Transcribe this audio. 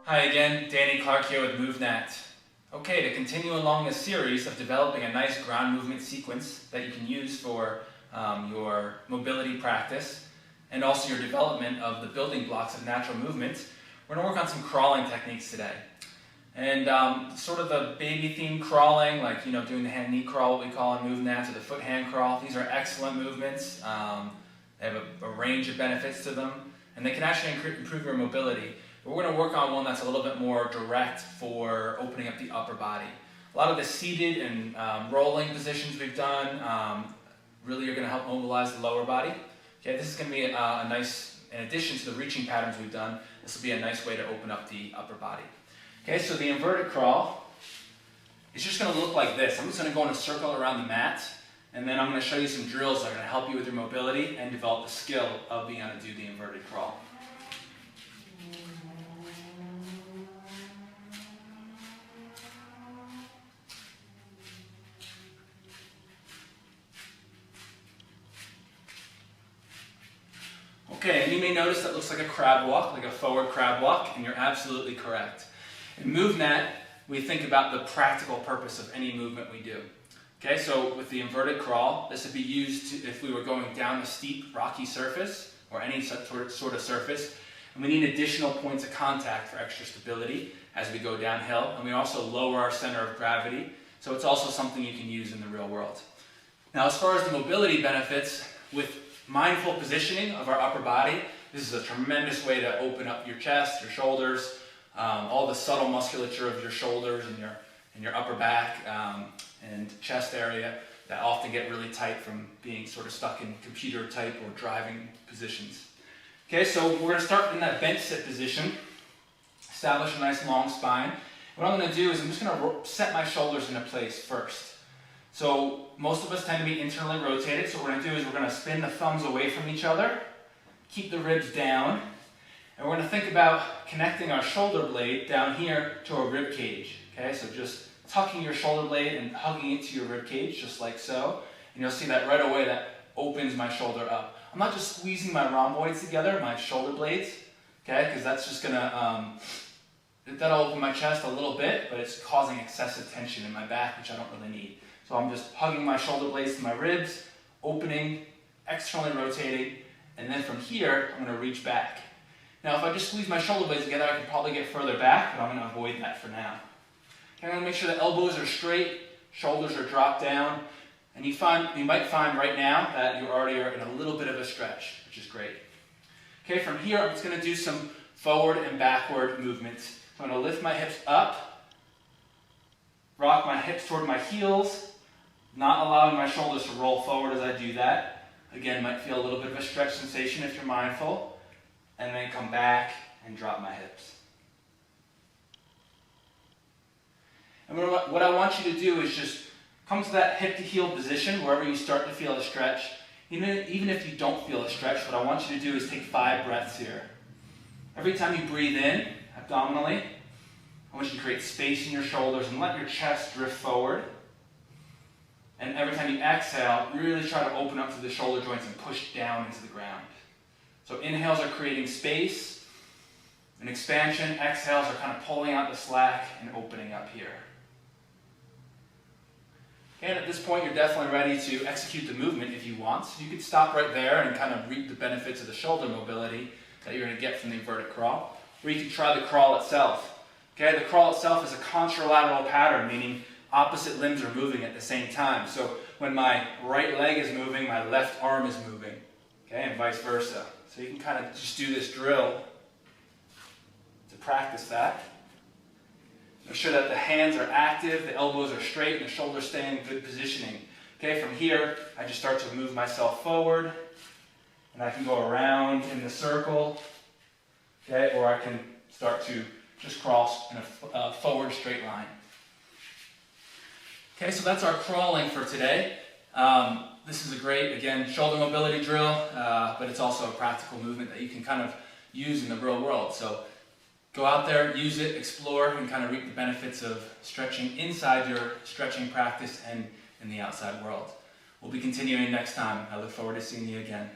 Hi again, Danny Clark here with MovNat. Okay, to continue along this series of developing a nice ground movement sequence that you can use for your mobility practice and also your development of the building blocks of natural movement, we're going to work on some crawling techniques today. And sort of the baby theme crawling, like doing the hand-knee crawl, what we call in MovNat, or the foot-hand crawl, these are excellent movements. They have a range of benefits to them, and they can actually improve your mobility. But we're going to work on one that's a little bit more direct for opening up the upper body. A lot of the seated and rolling positions we've done really are going to help mobilize the lower body. Okay, this is going to be a nice, in addition to the reaching patterns we've done, this will be a nice way to open up the upper body. Okay, so the inverted crawl is just going to look like this. I'm just going to go in a circle around the mat, and then I'm going to show you some drills that are going to help you with your mobility and develop the skill of being able to do the inverted crawl. Okay, and you may notice that looks like a crab walk, like a forward crab walk, and you're absolutely correct. In MovNat, we think about the practical purpose of any movement we do. Okay, so with the inverted crawl, this would be used if we were going down a steep, rocky surface, or any sort of surface, and we need additional points of contact for extra stability as we go downhill, and we also lower our center of gravity, so it's also something you can use in the real world. Now, as far as the mobility benefits, with mindful positioning of our upper body, this is a tremendous way to open up your chest, your shoulders, all the subtle musculature of your shoulders and your upper back and chest area that often get really tight from being sort of stuck in computer type or driving positions. Okay, so we're going to start in that bench sit position, establish a nice long spine. What I'm going to do is I'm just going to set my shoulders into place first. So most of us tend to be internally rotated, so what we're going to do is we're going to spin the thumbs away from each other, keep the ribs down, and we're going to think about connecting our shoulder blade down here to our rib cage. Okay, so just tucking your shoulder blade and hugging it to your rib cage, just like so, and you'll see that right away that opens my shoulder up. I'm not just squeezing my rhomboids together, my shoulder blades, okay, because that's just going to, that'll open my chest a little bit, but it's causing excessive tension in my back, which I don't really need. So I'm just hugging my shoulder blades to my ribs, opening, externally rotating, and then from here, I'm going to reach back. Now, if I just squeeze my shoulder blades together, I can probably get further back, but I'm going to avoid that for now. Okay, I'm going to make sure the elbows are straight, shoulders are dropped down, and you might find right now that you already are in a little bit of a stretch, which is great. Okay, from here, I'm just going to do some forward and backward movements. So I'm going to lift my hips up, rock my hips toward my heels, not allowing my shoulders to roll forward as I do that. Again, might feel a little bit of a stretch sensation if you're mindful. And then come back and drop my hips. And what I want you to do is just come to that hip to heel position wherever you start to feel a stretch. Even if you don't feel a stretch, what I want you to do is take 5 breaths here. Every time you breathe in, abdominally, I want you to create space in your shoulders and let your chest drift forward. And every time you exhale, really try to open up to the shoulder joints and push down into the ground. So inhales are creating space, and expansion, exhales are kind of pulling out the slack and opening up here. And at this point, you're definitely ready to execute the movement if you want. So you could stop right there and kind of reap the benefits of the shoulder mobility that you're going to get from the inverted crawl. Or you could try the crawl itself. Okay, the crawl itself is a contralateral pattern, meaning opposite limbs are moving at the same time. So when my right leg is moving, my left arm is moving, okay, and vice versa. So you can kind of just do this drill to practice that. Make sure that the hands are active, the elbows are straight, and the shoulders stay in good positioning. Okay, from here, I just start to move myself forward, and I can go around in the circle, okay, or I can start to just cross in a forward straight line. Okay, so that's our crawling for today. This is a great, again, shoulder mobility drill, but it's also a practical movement that you can kind of use in the real world. So go out there, use it, explore, and kind of reap the benefits of stretching inside your stretching practice and in the outside world. We'll be continuing next time. I look forward to seeing you again.